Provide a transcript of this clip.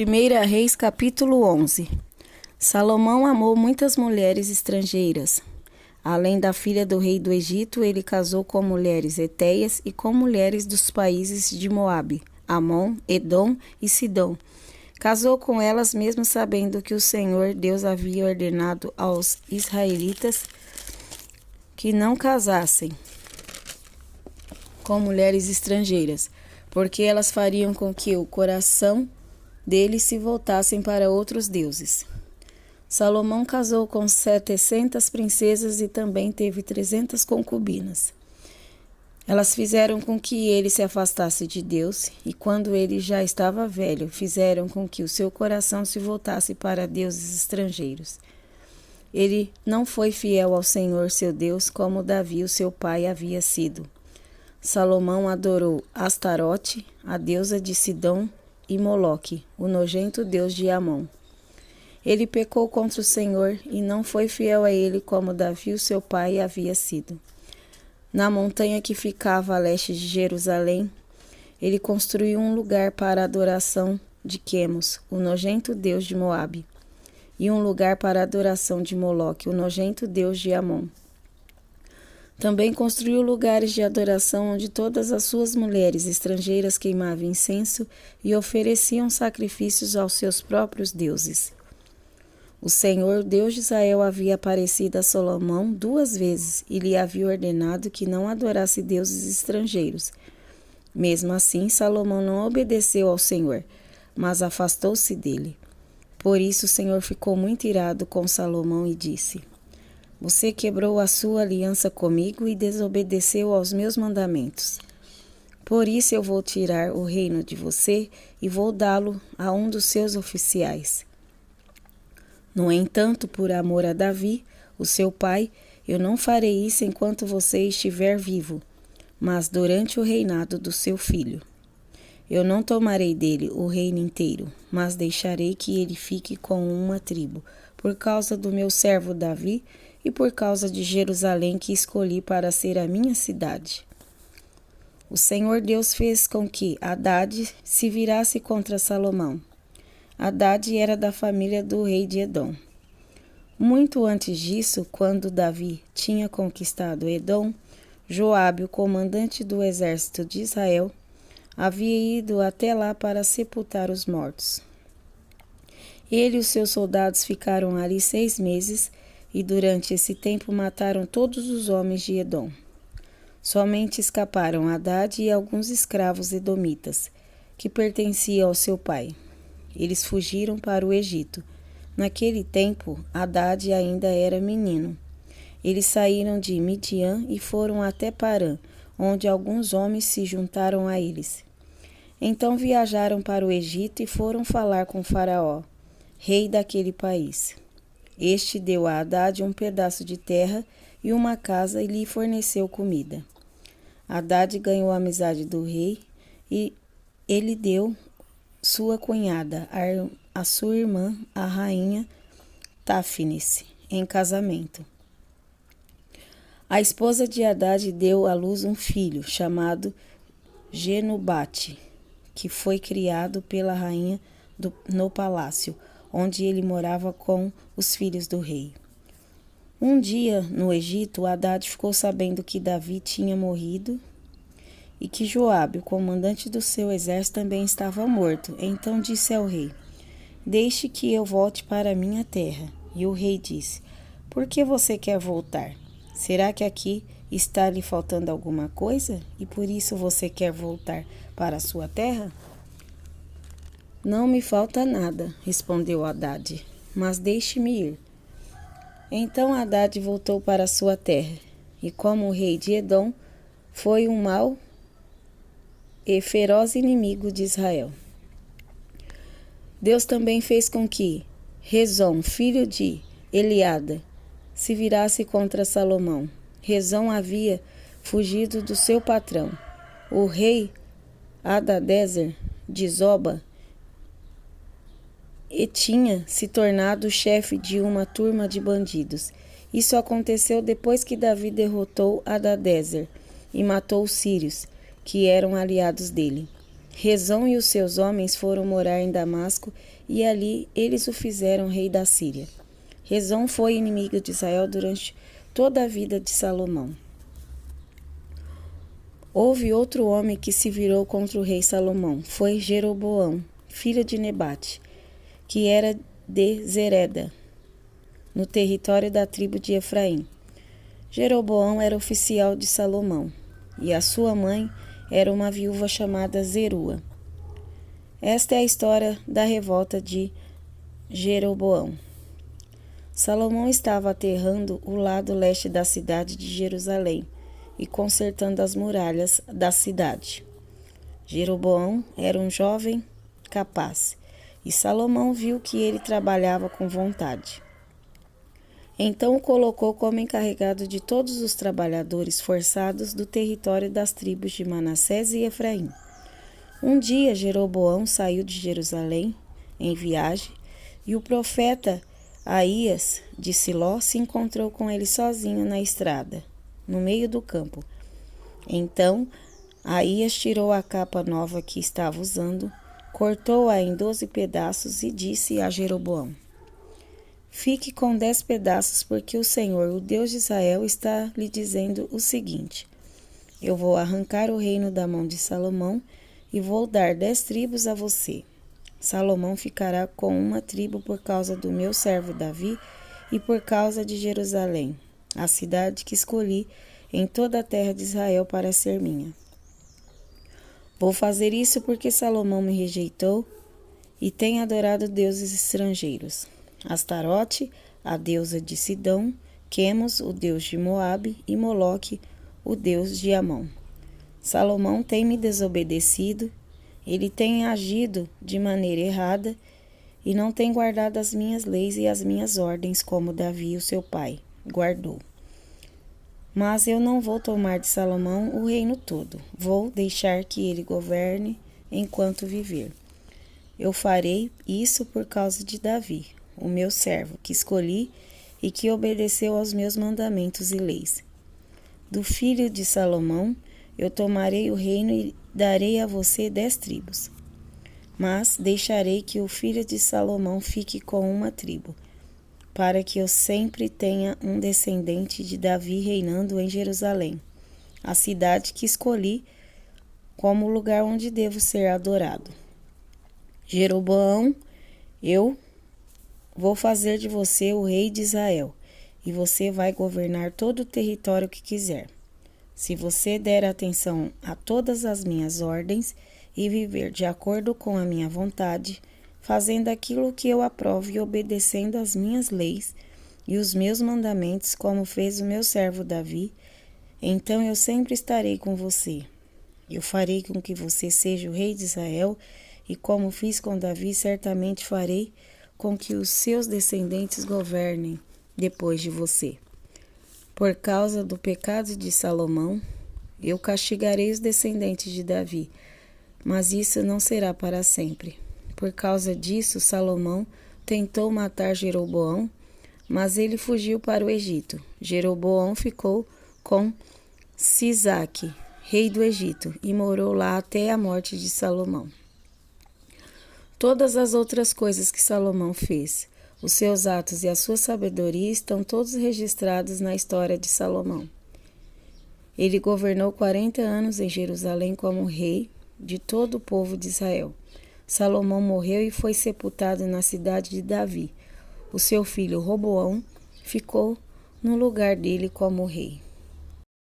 1 Reis, capítulo 11. Salomão amou muitas mulheres estrangeiras. Além da filha do rei do Egito, ele casou com mulheres hetéias e com mulheres dos países de Moabe, Amon, Edom e Sidom. Casou com elas mesmo sabendo que o Senhor Deus havia ordenado aos israelitas que não casassem com mulheres estrangeiras, porque elas fariam com que o coração deles se voltassem para outros deuses. Salomão casou com 700 princesas e também teve 300 concubinas. Elas fizeram com que ele se afastasse de Deus, e quando ele já estava velho, fizeram com que o seu coração se voltasse para deuses estrangeiros. Ele não foi fiel ao Senhor seu Deus, como Davi, o seu pai, havia sido. Salomão adorou Astarote, a deusa de Sidom, e Moloque, o nojento deus de Amon. Ele pecou contra o Senhor e não foi fiel a ele como Davi, o seu pai, havia sido. Na montanha que ficava a leste de Jerusalém, ele construiu um lugar para a adoração de Quemos, o nojento deus de Moabe, e um lugar para a adoração de Moloque, o nojento deus de Amon. Também construiu lugares de adoração onde todas as suas mulheres estrangeiras queimavam incenso e ofereciam sacrifícios aos seus próprios deuses. O Senhor, Deus de Israel, havia aparecido a Salomão 2 vezes e lhe havia ordenado que não adorasse deuses estrangeiros. Mesmo assim, Salomão não obedeceu ao Senhor, mas afastou-se dele. Por isso o Senhor ficou muito irado com Salomão e disse: Você quebrou a sua aliança comigo e desobedeceu aos meus mandamentos. Por isso eu vou tirar o reino de você e vou dá-lo a um dos seus oficiais. No entanto, por amor a Davi, o seu pai, eu não farei isso enquanto você estiver vivo, mas durante o reinado do seu filho. Eu não tomarei dele o reino inteiro, mas deixarei que ele fique com uma tribo, por causa do meu servo Davi e por causa de Jerusalém que escolhi para ser a minha cidade. O Senhor Deus fez com que Hadade se virasse contra Salomão. Hadade era da família do rei de Edom. Muito antes disso, quando Davi tinha conquistado Edom, Joabe, o comandante do exército de Israel, havia ido até lá para sepultar os mortos. Ele e os seus soldados ficaram ali 6 meses e durante esse tempo mataram todos os homens de Edom. Somente escaparam Hadade e alguns escravos edomitas, que pertenciam ao seu pai. Eles fugiram para o Egito. Naquele tempo, Hadade ainda era menino. Eles saíram de Midian e foram até Parã, onde alguns homens se juntaram a eles. Então viajaram para o Egito e foram falar com Faraó, rei daquele país. Este deu a Hadade um pedaço de terra e uma casa e lhe forneceu comida. Hadade ganhou a amizade do rei e ele deu sua cunhada, a sua irmã, a rainha Táfnis, em casamento. A esposa de Hadade deu à luz um filho, chamado Genubate, que foi criado pela rainha no palácio, onde ele morava com os filhos do rei. Um dia, no Egito, Hadade ficou sabendo que Davi tinha morrido e que Joabe, o comandante do seu exército, também estava morto. Então disse ao rei: Deixe que eu volte para a minha terra. E o rei disse: Por que você quer voltar? Será que aqui está lhe faltando alguma coisa e por isso você quer voltar para a sua terra? Não me falta nada, respondeu Hadade, mas deixe-me ir. Então Hadade voltou para a sua terra, e como o rei de Edom, foi um mau e feroz inimigo de Israel. Deus também fez com que Rezon, filho de Eliada, se virasse contra Salomão. Rezon havia fugido do seu patrão, o rei Hadadezer de Zoba, e tinha se tornado o chefe de uma turma de bandidos. Isso aconteceu depois que Davi derrotou Hadadezer e matou os sírios, que eram aliados dele. Rezon e os seus homens foram morar em Damasco, e ali eles o fizeram rei da Síria. Rezon foi inimigo de Israel durante toda a vida de Salomão. Houve outro homem que se virou contra o rei Salomão. Foi Jeroboão, filho de Nebate, que era de Zereda, no território da tribo de Efraim. Jeroboão era oficial de Salomão, e a sua mãe era uma viúva chamada Zerua. Esta é a história da revolta de Jeroboão. Salomão estava aterrando o lado leste da cidade de Jerusalém e consertando as muralhas da cidade. Jeroboão era um jovem capaz, e Salomão viu que ele trabalhava com vontade. Então o colocou como encarregado de todos os trabalhadores forçados do território das tribos de Manassés e Efraim. Um dia Jeroboão saiu de Jerusalém em viagem, e o profeta Aías de Siló se encontrou com ele sozinho na estrada, no meio do campo. Então Aías tirou a capa nova que estava usando, cortou-a em 12 pedaços e disse a Jeroboão: Fique com 10 pedaços, porque o Senhor, o Deus de Israel, está lhe dizendo o seguinte: Eu vou arrancar o reino da mão de Salomão e vou dar 10 tribos a você. Salomão ficará com uma tribo por causa do meu servo Davi e por causa de Jerusalém, a cidade que escolhi em toda a terra de Israel para ser minha. Vou fazer isso porque Salomão me rejeitou e tem adorado deuses estrangeiros. Astarote, a deusa de Sidom, Quemos, o deus de Moabe, e Moloque, o deus de Amon. Salomão tem me desobedecido, ele tem agido de maneira errada e não tem guardado as minhas leis e as minhas ordens como Davi, o seu pai, guardou. Mas eu não vou tomar de Salomão o reino todo, vou deixar que ele governe enquanto viver. Eu farei isso por causa de Davi, o meu servo, que escolhi e que obedeceu aos meus mandamentos e leis. Do filho de Salomão, eu tomarei o reino e darei a você 10 tribos. Mas deixarei que o filho de Salomão fique com uma tribo, para que eu sempre tenha um descendente de Davi reinando em Jerusalém, a cidade que escolhi como lugar onde devo ser adorado. Jeroboão, eu vou fazer de você o rei de Israel, e você vai governar todo o território que quiser. Se você der atenção a todas as minhas ordens e viver de acordo com a minha vontade, fazendo aquilo que eu aprovo e obedecendo às minhas leis e os meus mandamentos, como fez o meu servo Davi, então eu sempre estarei com você. Eu farei com que você seja o rei de Israel, e como fiz com Davi, certamente farei com que os seus descendentes governem depois de você. Por causa do pecado de Salomão, eu castigarei os descendentes de Davi, mas isso não será para sempre. Por causa disso, Salomão tentou matar Jeroboão, mas ele fugiu para o Egito. Jeroboão ficou com Sisaque, rei do Egito, e morou lá até a morte de Salomão. Todas as outras coisas que Salomão fez, os seus atos e a sua sabedoria estão todos registrados na história de Salomão. Ele governou 40 anos em Jerusalém como rei de todo o povo de Israel. Salomão morreu e foi sepultado na cidade de Davi. O seu filho Roboão ficou no lugar dele como rei.